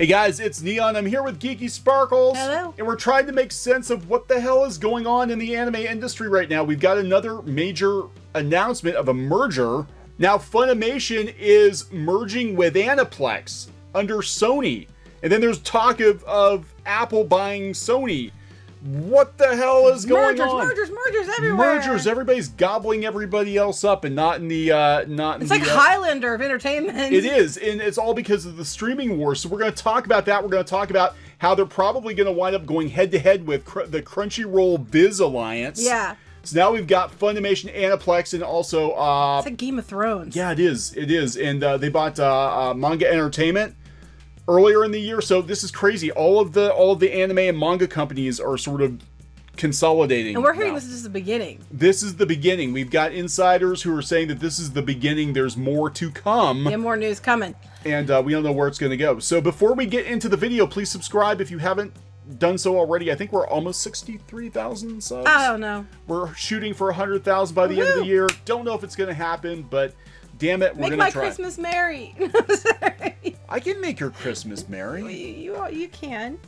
Hey guys, it's Neon. I'm here with Geeky Sparkles. Hello. And we're trying to make sense of what the hell is going on in the anime industry right now. We've got another major announcement of a merger. Now Funimation is merging with Aniplex under Sony. And then there's talk of Apple buying Sony. What the hell is going on? Mergers everywhere. Mergers. Everybody's gobbling everybody else up, and not in the It's like Highlander of entertainment. It is, and it's all because of the streaming wars. So we're going to talk about that. We're going to talk about how they're probably going to wind up going head to head with the Crunchyroll Viz alliance. Yeah. So now we've got Funimation, Aniplex, and also it's like Game of Thrones. Yeah, it is. It is, and they bought Manga Entertainment earlier in the year. So this is crazy. All of the anime and manga companies are sort of consolidating. And we're hearing now. this is just the beginning. This is the beginning. We've got insiders who are saying that this is the beginning. There's more to come. Yeah, more news coming. And we don't know where it's going to go. So before we get into the video, please subscribe if you haven't done so already. I think we're almost 63,000 subs. I don't know. We're shooting for 100,000 by the end of the year. Don't know if it's going to happen, but damn it, we're going to try. Make my Christmas merry. Sorry. I can make your Christmas merry. You can.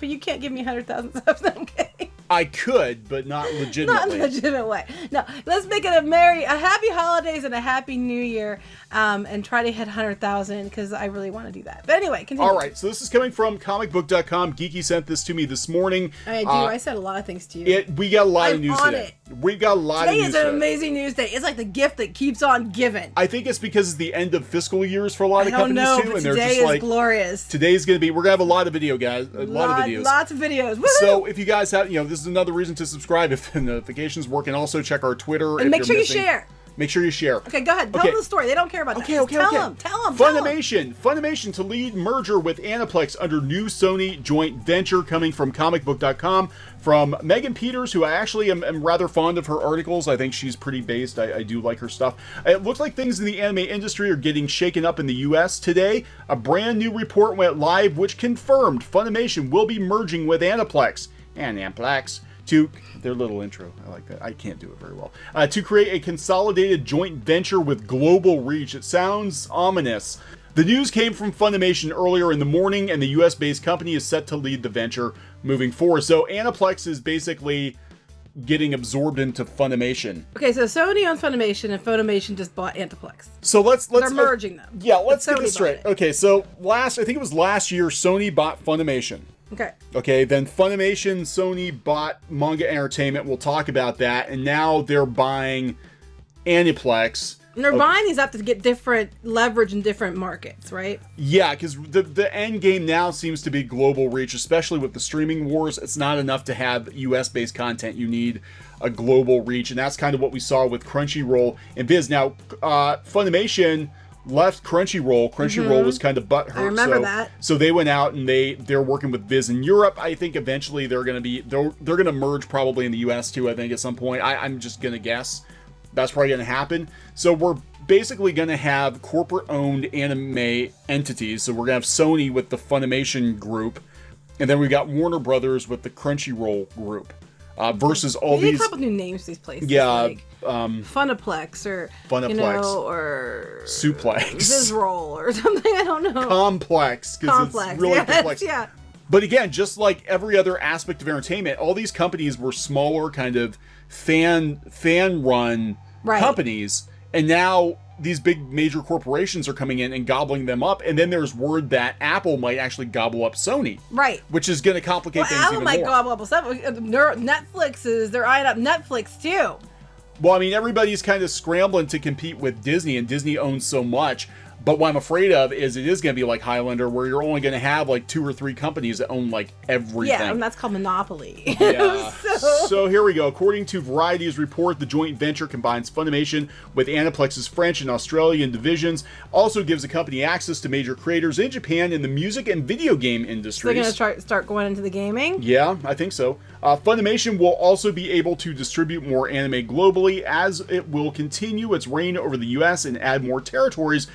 But you can't give me 100,000 subs. Okay. I could, but not legitimately. Not in a legitimate way. No, let's make it a happy holidays and a happy new year, and try to hit 100,000 because I really want to do that. But anyway, continue. All right, so this is coming from comicbook.com. Geeky sent this to me this morning. I do. I said a lot of things to you. We got a lot of news on today. It. We got a lot of news today. Today is an amazing news day. It's like the gift that keeps on giving. I think it's because it's the end of fiscal years for a lot of companies too, and they're just like, glorious. Today's gonna be. We're gonna have a lot of video, guys. A lot of videos. Lots of videos. Woo-hoo! So if you guys have, this is another reason to subscribe if the notifications work, and also check our Twitter. And make sure you share. Make sure you share. Okay, go ahead. Tell them the story. They don't care about that. Tell them. Funimation to lead merger with Aniplex under new Sony joint venture, coming from comicbook.com. From Megan Peters, who I actually am rather fond of her articles. I think she's pretty based. I do like her stuff. It looks like things in the anime industry are getting shaken up in the US today. A brand new report went live which confirmed Funimation will be merging with Aniplex to their little intro. I like that. I can't do it very well. To create a consolidated joint venture with global reach. It sounds ominous. The news came from Funimation earlier in the morning, and the US-based company is set to lead the venture moving forward. So Aniplex is basically getting absorbed into Funimation. Okay, so Sony owns Funimation, and Funimation just bought Aniplex. So they're merging them. Yeah, let's get this straight. Okay, so I think it was last year, Sony bought Funimation. Okay, then Funimation, Sony bought Manga Entertainment. We'll talk about that. And now they're buying Aniplex. And they're buying these up to get different leverage in different markets, right? Yeah, because the end game now seems to be global reach, especially with the streaming wars. It's not enough to have US-based content. You need a global reach. And that's kind of what we saw with Crunchyroll and Viz. Now, Funimation left Crunchyroll. Crunchyroll was kind of butthurt. I remember that. So they went out and they're working with Viz in Europe. I think eventually they're gonna merge probably in the US too. I think at some point. I'm just gonna guess that's probably gonna happen. So we're basically gonna have corporate-owned anime entities. So we're gonna have Sony with the Funimation group, and then we've got Warner Brothers with the Crunchyroll group. Versus all these. A couple new names to these places. Yeah. Like Funiplex or or Suplex, Vizroll or something. I don't know. Complex, because it's really complex. Yeah. But again, just like every other aspect of entertainment, all these companies were smaller, kind of fan-run companies, and now these big major corporations are coming in and gobbling them up. And then there's word that Apple might actually gobble up Sony, right? Which is going to complicate things even more. Apple might gobble up Netflix. They're eyeing up Netflix too. Well, I mean, everybody's kind of scrambling to compete with Disney, and Disney owns so much. But what I'm afraid of is it is going to be like Highlander, where you're only going to have like 2 or 3 companies that own like everything. Yeah, and that's called monopoly. Yeah. So here we go. According to Variety's report, the joint venture combines Funimation with Aniplex's French and Australian divisions, also gives the company access to major creators in Japan in the music and video game industries. So they're going to start going into the gaming? Yeah, I think so. Funimation will also be able to distribute more anime globally, as it will continue its reign over the US and add more territories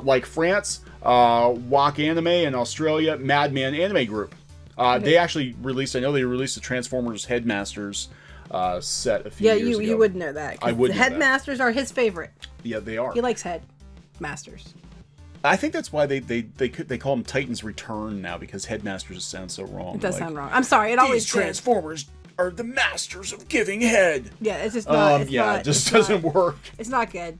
like France, WAK Anime, and Australia, Madman Anime Group. They actually released, I know they released the Transformers Headmasters set a few years ago. Yeah, you would know that. I would know the Headmasters are his favorite. Yeah, they are. He likes Headmasters. I think that's why they call them Titan's Return now, because Headmasters just sounds so wrong. It does sound wrong. I'm sorry. It always These Transformers are the masters of giving head. Yeah, it's just not. It just doesn't work. It's not good.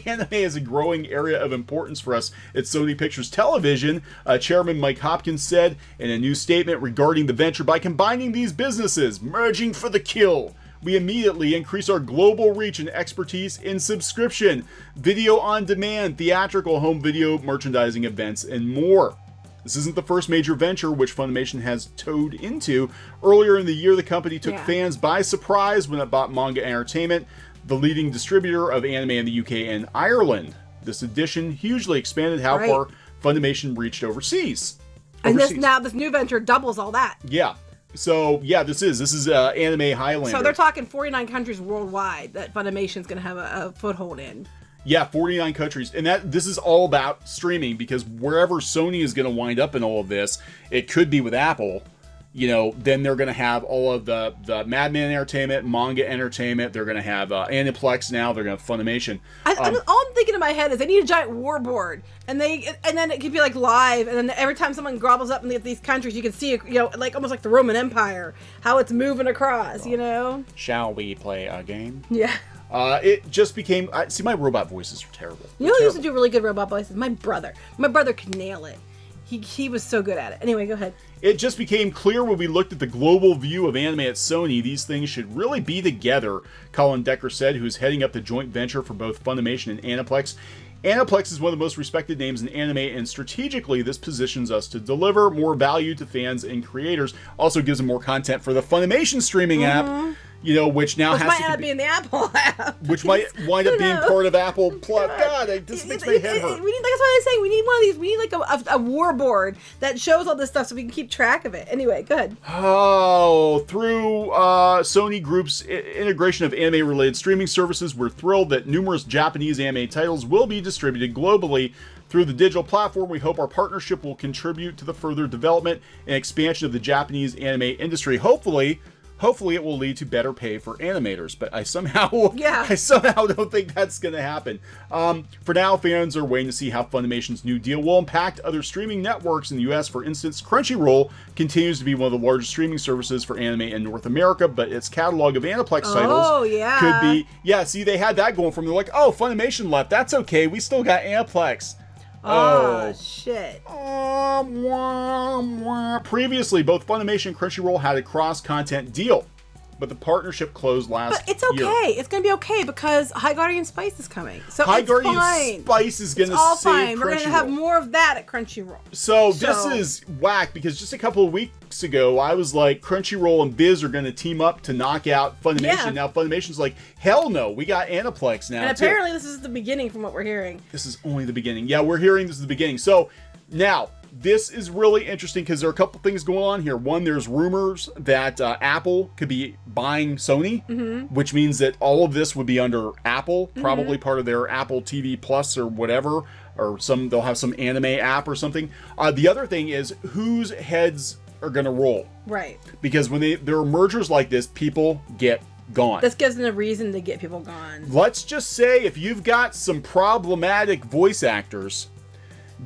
Anime is a growing area of importance for us at Sony Pictures Television. Chairman Mike Hopkins said in a new statement regarding the venture, by combining these businesses, merging for the kill, we immediately increase our global reach and expertise in subscription, video on demand, theatrical home video, merchandising events, and more. This isn't the first major venture which Funimation has towed into. Earlier in the year, the company took fans by surprise when it bought Manga Entertainment, the leading distributor of anime in the UK and Ireland. This addition hugely expanded how far Funimation reached overseas. And this new venture doubles all that. Yeah. So, yeah, this is Anime Highlander. So they're talking 49 countries worldwide that Funimation's going to have a foothold in. Yeah, 49 countries. And this is all about streaming, because wherever Sony is going to wind up in all of this, it could be with Apple. Then they're going to have all of the Madman Entertainment, Manga Entertainment. They're going to have Aniplex now. They're going to have Funimation. All I'm thinking in my head is they need a giant warboard, and then it could be like live, and then every time someone gobbles up in these countries, you can see like almost like the Roman Empire, how it's moving across. Shall we play a game? Yeah. It just became. See, my robot voices are terrible. You know who used to do really good robot voices? My brother. My brother could nail it. He was so good at it. Anyway, go ahead. It just became clear when we looked at the global view of anime at Sony, these things should really be together, Colin Decker said, who's heading up the joint venture for both Funimation and Aniplex. Aniplex is one of the most respected names in anime, and strategically, this positions us to deliver more value to fans and creators. Also gives them more content for the Funimation streaming app, which now has might end up being the Apple app. Which might wind up being part of Apple Plus. God, this makes my head hurt. That's why I'm saying we need one of these. We need like a war board that shows all this stuff so we can keep track of it. Anyway, go ahead. Oh, through Sony Group's integration of anime-related streaming services, we're thrilled that numerous Japanese anime titles will be distributed globally through the digital platform. We hope our partnership will contribute to the further development and expansion of the Japanese anime industry. Hopefully it will lead to better pay for animators, but I somehow don't think that's going to happen. For now, fans are waiting to see how Funimation's new deal will impact other streaming networks in the US. For instance, Crunchyroll continues to be one of the largest streaming services for anime in North America, but its catalog of Aniplex titles could be... Yeah, see, they had that going for them. They're like, oh, Funimation left. That's okay. We still got Aniplex. Oh, shit. Previously, both Funimation and Crunchyroll had a cross-content deal, but the partnership closed last But it's okay. year. It's going to be okay because High Guardian Spice is coming. So High it's Guardian fine. Spice is going to all save fine. We're going to have Crunchyroll. more of that at Crunchyroll. So this is whack, because just a couple of weeks ago, I was like, Crunchyroll and Viz are going to team up to knock out Funimation. Yeah. Now Funimation's like, hell no, we got Aniplex now. And apparently this is the beginning from what we're hearing. This is only the beginning. Yeah, we're hearing this is the beginning. So now, this is really interesting because there are a couple things going on here. One, there's rumors that Apple could be buying Sony, which means that all of this would be under Apple, probably part of their Apple TV Plus or whatever, or they'll have some anime app or something. The other thing is whose heads are going to roll. Right. Because when there are mergers like this, people get gone. This gives them a reason to get people gone. Let's just say if you've got some problematic voice actors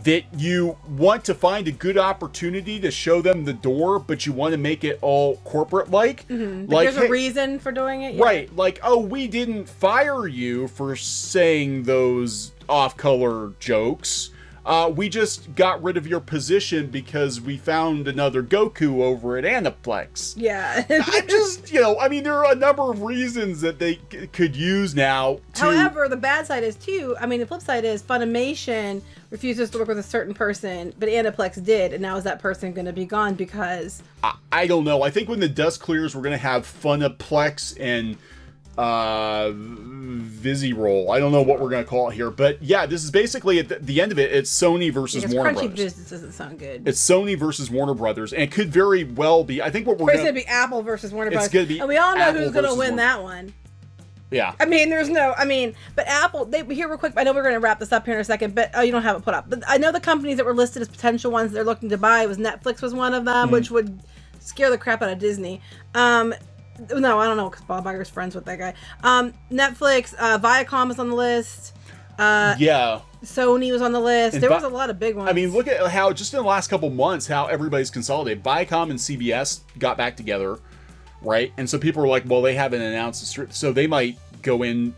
that you want to find a good opportunity to show them the door, but you want to make it all corporate-like. Like, there's a reason for doing it? Yeah. Right. Like, oh, we didn't fire you for saying those off-color jokes. We just got rid of your position because we found another Goku over at Aniplex. Yeah. There are a number of reasons that they could use now to... However, the bad side is, too, the flip side is Funimation refuses to work with a certain person, but Aniplex did, and now is that person going to be gone because... I don't know. I think when the dust clears, we're going to have Funiplex and... Viziroll. I don't know what we're going to call it here, but yeah, this is basically at the end of it. It's Sony versus Warner Crunchy Brothers. Business doesn't sound good. It's Sony versus Warner Brothers, and it could very well be. I think what we're going to be Apple versus Warner Brothers. It's going to be, and we all know Apple who's going to win Warner. that one. Yeah. But Apple, here real quick, I know we're going to wrap this up here in a second, but you don't have it put up. But I know the companies that were listed as potential ones they're looking to buy was Netflix was one of them, which would scare the crap out of Disney. No, I don't know, because Bob Iger's friends with that guy. Netflix, Viacom is on the list. Yeah. Sony was on the list. There was a lot of big ones. I mean, look at how just in the last couple months, how everybody's consolidated. Viacom and CBS got back together, right? And so people are like, well, they haven't announced so they might go in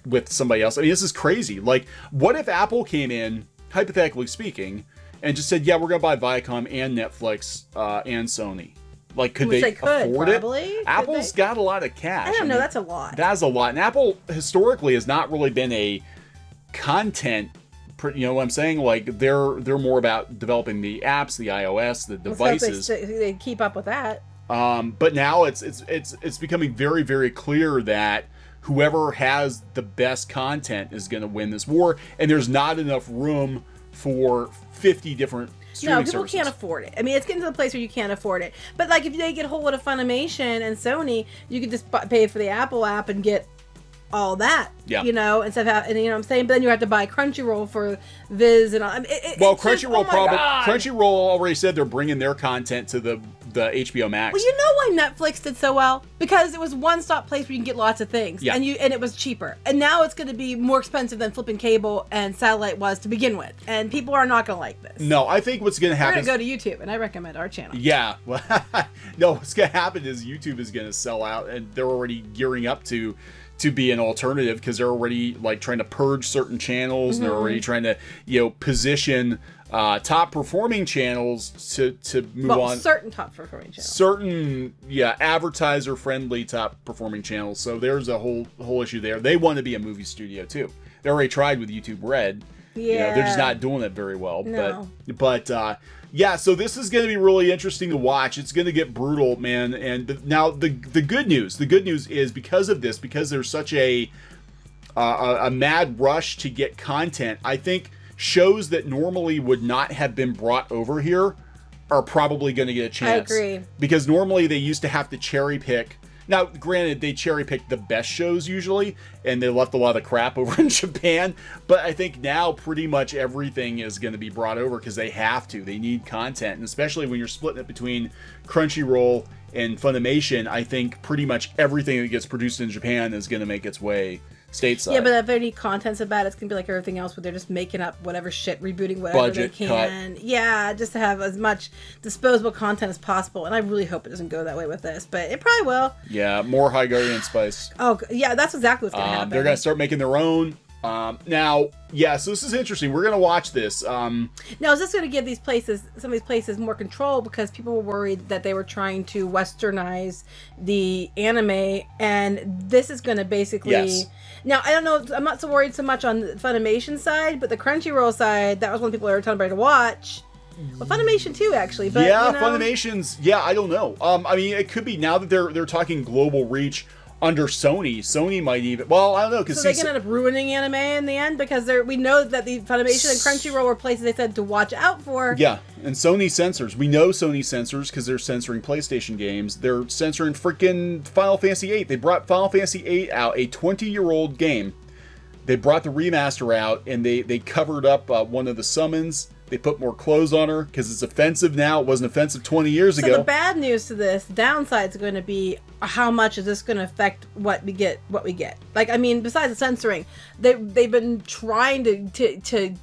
with somebody else. I mean, this is crazy. Like, what if Apple came in, hypothetically speaking, and just said, yeah, we're going to buy Viacom and Netflix and Sony? Like, could they afford it? Apple's got a lot of cash. I don't know, that's a lot. That's a lot. And Apple, historically, has not really been a content, you know what I'm saying? Like, they're more about developing the apps, the iOS, the devices. They keep up with that. But now it's becoming very, very clear that whoever has the best content is going to win this war, and there's not enough room for 50 different streaming services. Can't afford it. I mean, it's getting to the place where you can't afford it. But like, if they get hold of Funimation and Sony, you could just pay for the Apple app and get all that, you know, instead of and you know what I'm saying. But then you have to buy Crunchyroll for Viz and all. I mean, Crunchyroll Crunchyroll already said they're bringing their content to the HBO Max. Well, you know why Netflix did so well? Because it was one-stop place where you can get lots of things, and it was cheaper. And now it's going to be more expensive than flipping cable and satellite was to begin with, and people are not going to like this. No, I think what's going to happen. We're going to go to YouTube, and I recommend our channel. Yeah, well, no, what's going to happen is YouTube is going to sell out, and they're already gearing up to be an alternative because they're already like trying to purge certain channels, and they're already trying to position top performing channels to move on. Certain top performing channels. Certain advertiser friendly top performing channels. So there's a whole issue there. They want to be a movie studio too. They already tried with YouTube Red. Yeah, they're just not doing it very well. No. But so this is going to be really interesting to watch. It's going to get brutal, man. And now the good news is because of this, because there's such a mad rush to get content, I think shows that normally would not have been brought over here are probably going to get a chance. I agree. Because normally they used to have to cherry pick. Now, granted, they cherry picked the best shows usually, and they left a lot of crap over in Japan. But I think now pretty much everything is going to be brought over because they have to. They need content, and especially when you're splitting it between Crunchyroll and Funimation, I think pretty much everything that gets produced in Japan is going to make its way stateside. Yeah, but if any content's about it's gonna be like everything else where they're just making up whatever shit, rebooting whatever they can. Cut. Yeah, just to have as much disposable content as possible. And I really hope it doesn't go that way with this, but it probably will. Yeah, more High Guardian Spice. Oh, yeah, that's exactly what's gonna happen. They're gonna start making their own. So this is interesting. We're gonna watch this. Now, is this gonna give some of these places more control because people were worried that they were trying to westernize the anime, and this is gonna basically. Yes. Now, I don't know. I'm not so worried so much on the Funimation side, but the Crunchyroll side, that was one people were telling everybody to watch. Well, Funimation too, actually. But, Funimation's. Yeah, I don't know. I mean, it could be now that they're talking global reach. Under Sony might even. Well, I don't know because they can end up ruining anime in the end because we know that the Funimation and Crunchyroll were places they said to watch out for. Yeah, and Sony censors. We know Sony censors because they're censoring PlayStation games. They're censoring freaking Final Fantasy VIII. They brought Final Fantasy VIII out, a 20-year-old game. They brought the remaster out and they covered up one of the summons. They put more clothes on her because it's offensive now. It wasn't offensive 20 years ago. So the bad news to this, the downside is going to be how much is this going to affect what we get. Like, I mean, besides the censoring, they've been trying to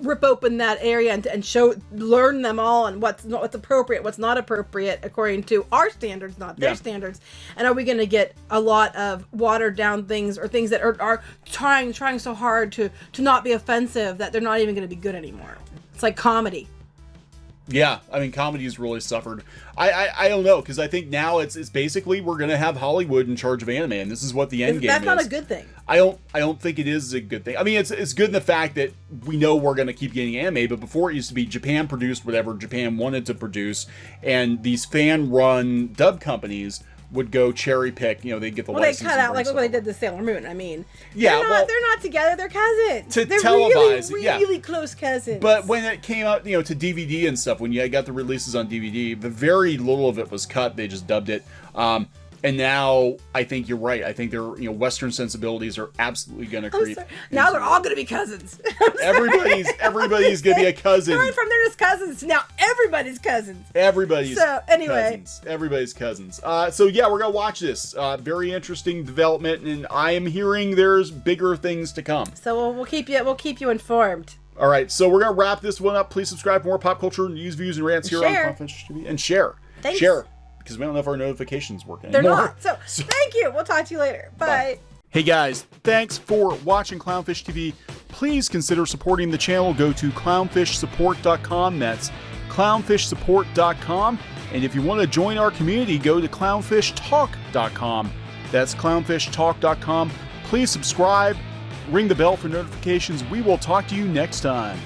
rip open that area and learn them all and what's appropriate, what's not appropriate according to our standards, not their standards. And are we going to get a lot of watered down things or things that are trying so hard to not be offensive that they're not even going to be good anymore? It's like comedy. Yeah, I mean, comedy's really suffered. I don't know, because I think now it's basically we're going to have Hollywood in charge of anime, and this is what the end game is. That's not a good thing. I don't think it is a good thing. I mean, it's good in the fact that we know we're going to keep getting anime, but before it used to be Japan produced whatever Japan wanted to produce, and these fan-run dub companies would go cherry pick, they'd get the license. They cut out, like what they did to Sailor Moon. I mean, they're not together, they're cousins. They're televise, really close cousins. But when it came out, to DVD and stuff, when you got the releases on DVD, the very little of it was cut. They just dubbed it. And now I think you're right. I think they're, Western sensibilities are absolutely going to creep. Now they're all going to be cousins. Everybody's going to be a cousin. Learn from their first cousins to now everybody's cousins. Everybody's So, anyway. cousins. Everybody's cousins. So yeah, we're gonna watch this. Very interesting development, and I am hearing there's bigger things to come. So we'll keep you informed. All right, so we're gonna wrap this one up. Please subscribe for more pop culture news, views, and rants here on Clownfish TV, and share. Thanks. Share, because we don't know if our notifications work They're anymore. not. So thank you. We'll talk to you later. Bye. Hey guys, thanks for watching Clownfish TV. Please consider supporting the channel. Go to clownfishsupport.com. That's clownfishsupport.com. And if you want to join our community, go to clownfishtalk.com. That's clownfishtalk.com. Please subscribe, ring the bell for notifications. We will talk to you next time.